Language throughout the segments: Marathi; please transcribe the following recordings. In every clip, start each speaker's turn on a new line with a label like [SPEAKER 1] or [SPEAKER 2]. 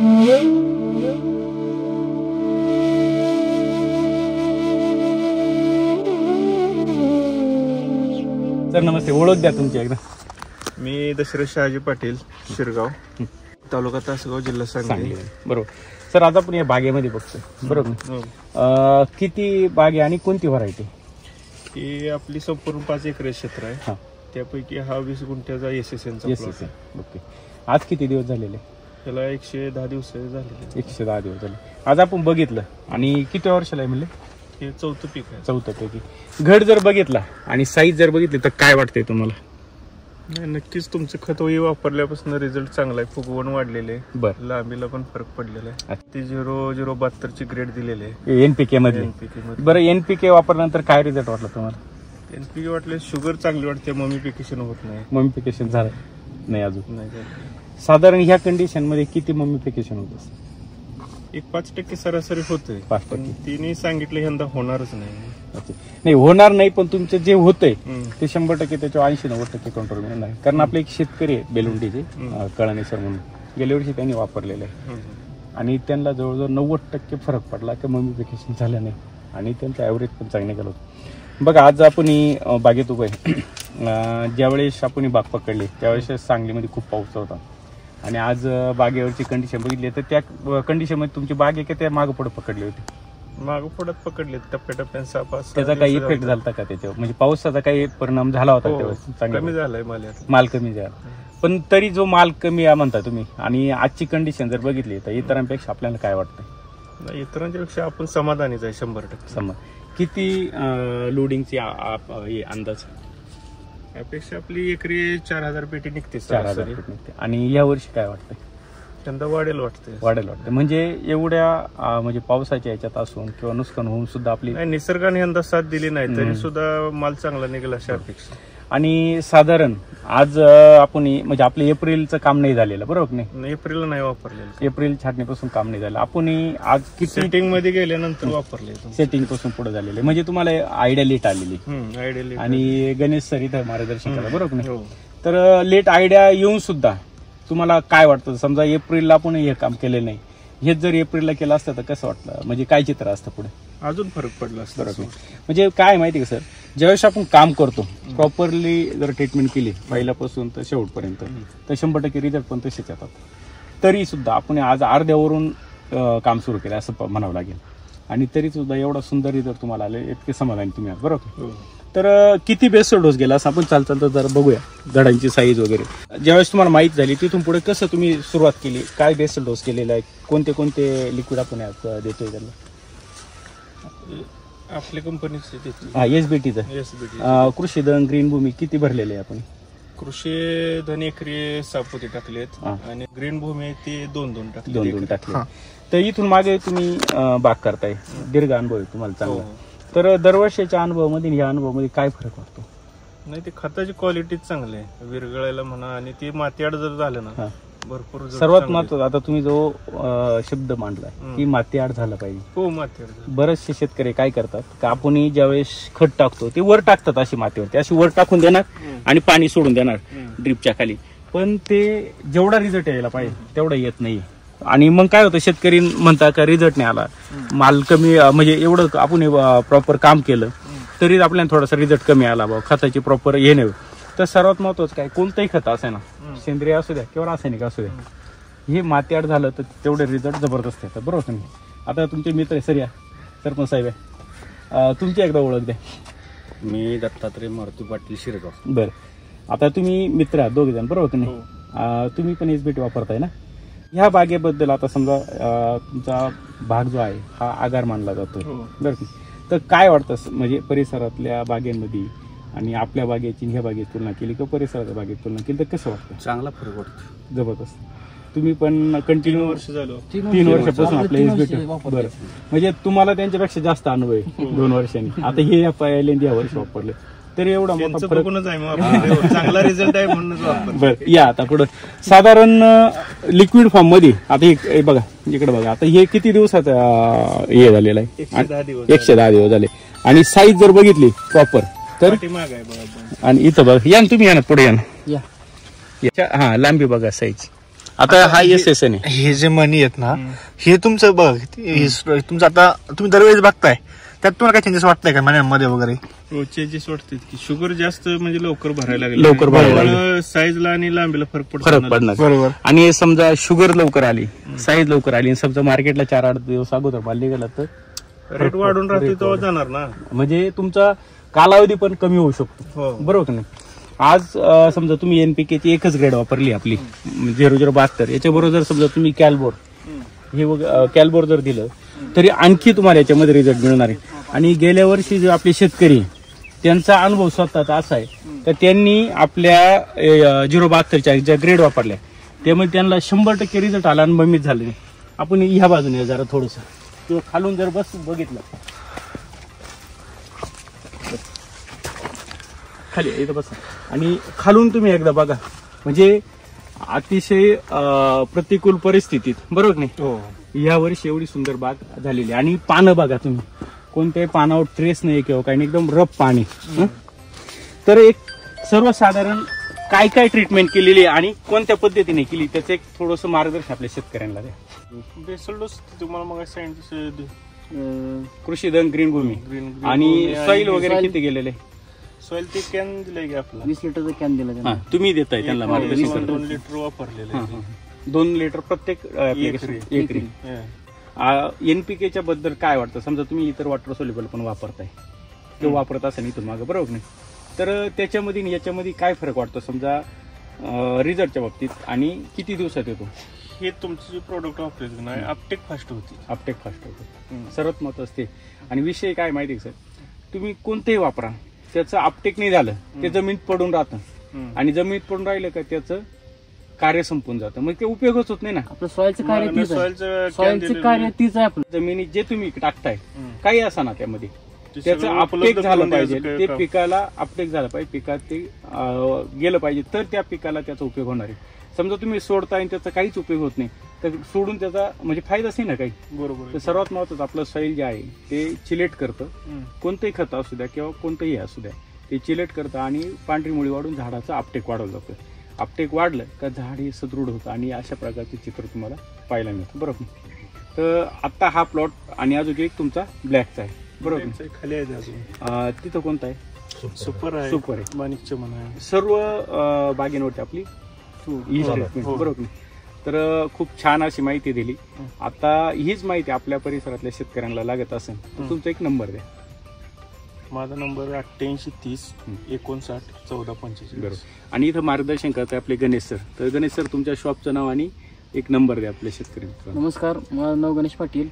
[SPEAKER 1] सर नमस्ते, ओळख द्या तुमची एकदा.
[SPEAKER 2] मी दशरथ शहाजी पाटील, शिरगाव तालुका तासगाव, जिल्हा सांगली.
[SPEAKER 1] बरोबर. सर आज आपण या बागेमध्ये बघतोय, बरोबर. किती बागे आणि कोणती व्हरायटी?
[SPEAKER 2] ही आपली संपूर्ण 5 एकर क्षेत्र आहे. त्यापैकी हा 20 गुंठ्याचा SSN चा.
[SPEAKER 1] ओके. आज किती दिवस झालेले?
[SPEAKER 2] त्याला 110 दिवस झाले.
[SPEAKER 1] 110 दिवस झाले. आज आपण बघितलं आणि किती वर्षाला आहे म्हणले?
[SPEAKER 2] हे 4थं पीक आहे.
[SPEAKER 1] 4थं पैकी. घड जर बघितला आणि साईज जर बघितली तर काय वाटतंय तुम्हाला?
[SPEAKER 2] नाही, नक्कीच तुमचं खत वापरल्यापासून रिझल्ट चांगला आहे. फुगवण वाढलेले आहे.
[SPEAKER 1] बरं.
[SPEAKER 2] लांबीला पण फरक पडलेला आहे. ते 0072 ची ग्रेड दिलेली आहे
[SPEAKER 1] NPK मध्ये. बरं, NPK वापरल्यानंतर काय रिझल्ट वाटला तुम्हाला?
[SPEAKER 2] NPK वाटले शुगर चांगली वाटते, ममिफिकेशन होत नाही.
[SPEAKER 1] ममिफिकेशन झालं नाही अजून?
[SPEAKER 2] नाही.
[SPEAKER 1] साधारण ह्या कंडिशन मध्ये किती ममिफिकेशन होत?
[SPEAKER 2] एक 5% सरासरी होते.
[SPEAKER 1] 5%.
[SPEAKER 2] तिने सांगितलं यंदा होणारच नाही.
[SPEAKER 1] नाही होणार नाही, पण तुमचं जे होतंय ते 100% त्याच्या 80-90% कंट्रोल मिळणार. कारण आपले एक शेतकरी आहे बेलुंडीचे, कळाणे सर म्हणून, गेल्या वर्षी त्यांनी वापरलेलं आहे आणि त्यांना जवळजवळ 90% फरक पडला की ममिफिकेशन झालं नाही आणि त्यांचं ॲव्हरेज पण चांगलं गेलं होतं. बघा आज आपण ही बागेत उभं आहे. ज्यावेळेस आपण ही बाग पकडली त्यावेळेस सांगलीमध्ये खूप पाऊस होता आणि आज बागेवरची कंडिशन बघितली तर त्या कंडिशनमध्ये तुमची बाग आहे की त्या मागं पुढे पकडली होती?
[SPEAKER 2] मागं पुढे पकडले, टप्प्याटप्प्याने 6-5.
[SPEAKER 1] त्याचा काही इफेक्ट झाला का त्याच्यावर? म्हणजे पावसाचा काही परिणाम झाला होता त्यावेळेस?
[SPEAKER 2] कमी झालाय
[SPEAKER 1] माल कमी झाला. पण तरी जो माल कमी म्हणता तुम्ही आणि आजची कंडिशन जर बघितली तर इतरांपेक्षा आपल्याला काय वाटतं?
[SPEAKER 2] इतरांच्या पेक्षा आपण समाधानीच आहे 100%.
[SPEAKER 1] किती लोडिंगची अंदाज?
[SPEAKER 2] यापेक्षा आपली एकरी 4000 पेटी निघते.
[SPEAKER 1] 4000 पेटी निघते. आणि या वर्षी काय वाटतं?
[SPEAKER 2] यंदा वाढेल वाटतं.
[SPEAKER 1] म्हणजे एवढ्या म्हणजे पावसाच्या याच्यात असून किंवा नुकसान होऊन सुद्धा आपली
[SPEAKER 2] निसर्गाने यंदा साथ दिली नाही तरी सुद्धा माल चांगला निघेल अशा अपेक्षा.
[SPEAKER 1] आणि साधारण आज आपण म्हणजे आपलं एप्रिलचं काम नाही झालेलं, बरोबर नाही?
[SPEAKER 2] एप्रिल नाही वापरलेलं.
[SPEAKER 1] एप्रिल छाटणीपासून काम नाही झालं. आपण आज किती
[SPEAKER 2] सेटिंग मध्ये गेल्यानंतर वापरले?
[SPEAKER 1] सेटिंग पासून पुढे झालेले. म्हणजे तुम्हाला आयडिया लेट आलेली आणि गणेश सर इथं मार्गदर्शन केलं, बरोबर नाही? तर लेट आयडिया येऊन सुद्धा तुम्हाला काय वाटतं? समजा एप्रिलला आपण हे काम केलेलं नाही, हेच जर एप्रिलला केलं असतं तर कसं वाटलं? म्हणजे काय चित्र असतं पुढे?
[SPEAKER 2] अजून फरक पडला असता.
[SPEAKER 1] म्हणजे काय माहिती का सर, ज्यावेळेस आपण काम करतो प्रॉपरली जर ट्रीटमेंट केली पहिल्यापासून तर शेवटपर्यंत तर 100% रिझल्ट पण तसेच येतात. तरी सुद्धा आपण आज अर्ध्यावरून काम सुरू केलं असं म्हणावं लागेल आणि तरी सुद्धा एवढा सुंदर रिझल्ट तुम्हाला आले, इतके समाधानी तुम्ही आहात, बरोबर? तर किती बेस्ट डोस गेला असं आपण चालतं जरा बघूया. झाडांची साईज वगैरे ज्यावेळेस तुम्हाला माहित झाली तिथून पुढे कसं तुम्ही सुरुवात केली, काय बेस्ट डोस केलेला आहे, कोणते कोणते लिक्विड आपण देतोय त्यांना?
[SPEAKER 2] आपल्या कंपनीचे
[SPEAKER 1] SBTचं कृषी धन ग्रीन भूमी किती भरलेले आहे आपण?
[SPEAKER 2] कृषी धन एकरी 6 पोते टाकलेत आणि ग्रीन भूमी ते 2-2 टाकले.
[SPEAKER 1] तर इथून मागे तुम्ही बाग करताय, दीर्घ अनुभव आहे तुम्हाला चांगला. तर दरवर्षीच्या अनुभवामध्ये या अनुभवामध्ये काय फरक वाटतो?
[SPEAKER 2] नाही, ते खताची क्वालिटी चांगली आहे, विरगळायला म्हणा आणि ते मातीआड जर झालं ना भरपूर.
[SPEAKER 1] सर्वात महत्वाचं आता तुम्ही जो शब्द मांडला की मातीआड झालं पाहिजे.
[SPEAKER 2] हो, मातीआड.
[SPEAKER 1] बरेचसे शेतकरी काय करतात का आपण ज्यावेळेस खत टाकतो ते वर टाकतात, अशी मातीवरती अशी वर टाकून देणार आणि पाणी सोडून देणार ड्रिपच्या खाली, पण ते जेवढा रिझल्ट यायला पाहिजे तेवढा येत नाही. आणि मग काय होतं, शेतकरी म्हणतात का रिझल्ट नाही आला, माल कमी, म्हणजे एवढं आपण प्रॉपर काम केलं तरी आपल्याला थोडासा रिझल्ट कमी आला, खताची प्रॉपर हे नाही. तर सर्वात महत्वाचं काय, कोणतंही खत असे ना, सेंद्रिय असू द्या किंवा रासायनिक असू द्या, हे मातीआड झालं तर तेवढे रिझल्ट जबरदस्त येतात, बरोबर नाही? आता तुमचे मित्र आहे, सर या सरपंच साहेब आहे, तुमची एकदा ओळख द्या.
[SPEAKER 3] मी दत्तात्रय मारुती पाटील, शिरगाव.
[SPEAKER 1] बरं, आता तुम्ही मित्र आहात दोघे जण, बरोबर की नाही? तुम्ही पण SBT वापरताय ना? ह्या बागेबद्दल आता समजा तुमचा भाग जो आहे हा आगार मानला जातो, बरं की? तर काय वाटतं, म्हणजे परिसरातल्या बागेमध्ये आणि आपल्या बागेची ह्या बागेची तुलना केली किंवा परिसराच्या बागेची तुलना केली तर कसं वाटतं?
[SPEAKER 3] चांगला फरक वाटतो,
[SPEAKER 1] जबरदस्त. तुम्ही पण कंटिन्यू
[SPEAKER 2] 3 वर्ष झालं,
[SPEAKER 1] 3 वर्षापासून आपल्या SBT. बरं, म्हणजे तुम्हाला त्यांच्यापेक्षा जास्त अनुभव आहे 2 वर्षांनी. आता हे पहिल्यांदा या वर्षी वापरले तरी एवढा मोठा फरक
[SPEAKER 2] आहे, चांगला रिझल्ट आहे म्हणून.
[SPEAKER 1] बरं, या आता पुढं साधारण लिक्विड फॉर्म मध्ये आता हे बघा, इकडे बघा, आता हे किती दिवसात हे झालेलं आहे? 110 दिवस झाले. आणि साईज जर बघितली प्रॉपर तर, आणि इथं बघा, या तुम्ही, या ना पुढे, या ना, हा लांबी बघा साईज. आता हा SSN आहे.
[SPEAKER 4] हे जे मनी आहेत ना, हे तुमचं बघ, तुमचं आता तुम्ही दरवेळेस बघताय, त्यात तुम्हाला काय चेंजेस वाटतंय का मन्यांमध्ये वगैरे?
[SPEAKER 2] चेंजेस वाटतात की शुगर जास्त म्हणजे लवकर भरायला
[SPEAKER 1] लवकर भरायला लागली.
[SPEAKER 2] साईजला आणि लांबीला फरक
[SPEAKER 1] फरक पडणार.
[SPEAKER 4] बरोबर.
[SPEAKER 1] आणि समजा शुगर लवकर आली, साईज लवकर आली, आणि समजा मार्केटला 4-8 दिवस अगोदर माल निघाला तर
[SPEAKER 2] रेट वाढून राहते तेव्हा जाणार ना.
[SPEAKER 1] म्हणजे तुमचा कालावधी पण कमी होऊ शकतो. बरोबर की नाही? आज समजा तुम्ही NPK ची एकच ग्रेड वापरली आपली 0072, याच्याबरोबर जर समजा तुम्ही कॅल्बोर कॅल्बोर जर दिलं तरी आणखी तुम्हाला याच्यामध्ये रिझल्ट मिळणार आहे. आणि गेल्या वर्षी जे आपले शेतकरी त्यांचा अनुभव स्वतःचा असा आहे तर त्यांनी आपल्या 072च्या ज्या ग्रेड वापरल्या त्यामुळे त्यांना 100% रिझल्ट आला आणि मम्मीच झाले नाही. आपण ह्या बाजूने जरा थोडस किंवा खालून जर बस बघितलं खाली इथं बसा आणि खालून तुम्ही एकदा बघा, म्हणजे अतिशय प्रतिकूल परिस्थितीत, बरोबर नाही, या वर्षी एवढी सुंदर बाग झालेली. आणि पानं बघा तुम्ही, कोणत्याही पानावर ट्रेस नाही किंवा काही नाही, एकदम रफ पाणी. तर एक सर्वसाधारण काय काय ट्रीटमेंट केलेली आणि कोणत्या पद्धतीने केली त्याचं एक थोडंसं मार्गदर्शन आपल्या शेतकऱ्यांना द्या.
[SPEAKER 2] बेसल डोस तुम्हाला मग
[SPEAKER 1] कृषीधन ग्रीन भूमी आणि सॉइल वगैरे किती गेलेले?
[SPEAKER 2] सॉइल ते कॅन दिलंय की आपला
[SPEAKER 5] 20 लिटरचा कॅन दिला
[SPEAKER 1] तुम्ही देताय त्यांना मार्गदर्शन?
[SPEAKER 2] 2 लिटर वापरलेलं आहे.
[SPEAKER 1] 2 लिटर प्रत्येक एकरी. NPKच्या बद्दल काय वाटतं? समजा तुम्ही इतर वॉटर सोल्युबल पण वापरताय किंवा वापरत असेल इथून मागं, बरोबर नाही, तर त्याच्यामध्ये आणि याच्यामध्ये काय फरक वाटतो समजा रिझल्टच्या बाबतीत आणि किती दिवसात येतो?
[SPEAKER 2] हे तुमचं जे प्रोडक्ट वापरायचं ना, अपटेक फास्ट होती.
[SPEAKER 1] अपटेक फास्ट होतो, सर्वात महत्त्वाचं ते. आणि विषय काय माहिती आहे सर, तुम्ही कोणतेही वापरा, त्याचं अपटेक नाही झालं ते जमिनीत पडून राहतं आणि जमिनीत पडून राहिलं का त्याचं कार्य संपून जातं, मग ते उपयोगच होत नाही ना.
[SPEAKER 5] आपलं सॉइलचं कार्य तीच आहे.
[SPEAKER 2] सॉइलचं
[SPEAKER 5] सॉइलचं कार्य तीच आहे आपलं.
[SPEAKER 1] जमिनीत जे तुम्ही टाकताय काही असा ना त्यामध्ये त्याचं अपटेक झालं पाहिजे, ते पिकाला अपटेक झालं पाहिजे, पिकात ते गेलं पाहिजे तर त्या पिकाला त्याचा उपयोग होणार आहे. समजा तुम्ही सोडताय आणि त्याचा काहीच उपयोग होत नाही तर सोडून त्याचा म्हणजे फायदाच नाही ना काही.
[SPEAKER 2] बरोबर.
[SPEAKER 1] तर सर्वात महत्वाचं आपलं सॉइल जे आहे ते चिलेट करतं, कोणतंही खत असू द्या किंवा कोणतंही असू द्या, ते चिलेट करतं आणि पांढरी मुळी वाढून झाडाचं अपटेक वाढवलं जातं. अपटेक वाढलं का झाड हे सदृढ होतं आणि अशा प्रकारचे चित्र तुम्हाला पाहायला मिळतं, बरोबर. तर आता हा प्लॉट आणि अजून एक तुमचा ब्लॅकचा आहे, बरोबर.
[SPEAKER 2] खाली आहे अजून
[SPEAKER 1] तिथं कोणता आहे?
[SPEAKER 2] सुपर आहे.
[SPEAKER 1] सुपर आहे,
[SPEAKER 2] माणिकच्या म्हणा.
[SPEAKER 1] सर्व बागेंवरती आपली ही ट्रीटमेंट, बरोबर. तर खूप छान अशी माहिती दिली. आता हीच माहिती आपल्या परिसरातल्या शेतकऱ्यांना लागत असेल तर तुमचा एक नंबर द्या.
[SPEAKER 2] माझा नंबर 88 30 59 14 45.
[SPEAKER 1] बरोबर. आणि इथं मार्गदर्शन करताय आपले गणेश सर. तर गणेश सर तुमच्या शॉपचं नाव आणि एक नंबर द्या आपल्या शेतकऱ्यांना.
[SPEAKER 5] नमस्कार, माझं नाव गणेश पाटील.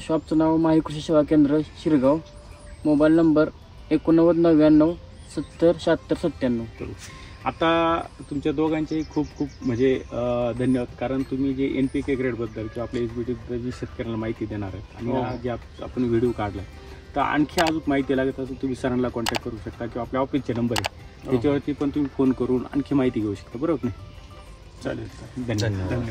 [SPEAKER 5] शॉपचं नाव माही कृषी सेवा केंद्र शिरगाव. Mobile number 89 99 70 76 97.
[SPEAKER 1] आता तुमच्या दोघांचे खूप खूप म्हणजे धन्यवाद, कारण तुम्ही जे NPK ग्रेडबद्दल किंवा आपल्या SBT बद्दल जी शेतकऱ्यांना माहिती देणार आहेत आणि जे आपण व्हिडिओ काढला तर आणखी अजून माहिती लागत असेल तुम्ही सरांना कॉन्टॅक्ट करू शकता किंवा आपल्या ऑफिसचे नंबर आहे त्याच्यावरती पण तुम्ही फोन करून आणखी माहिती घेऊ शकता, बरोबर नाही?
[SPEAKER 2] चालेल.
[SPEAKER 1] धन्यवाद.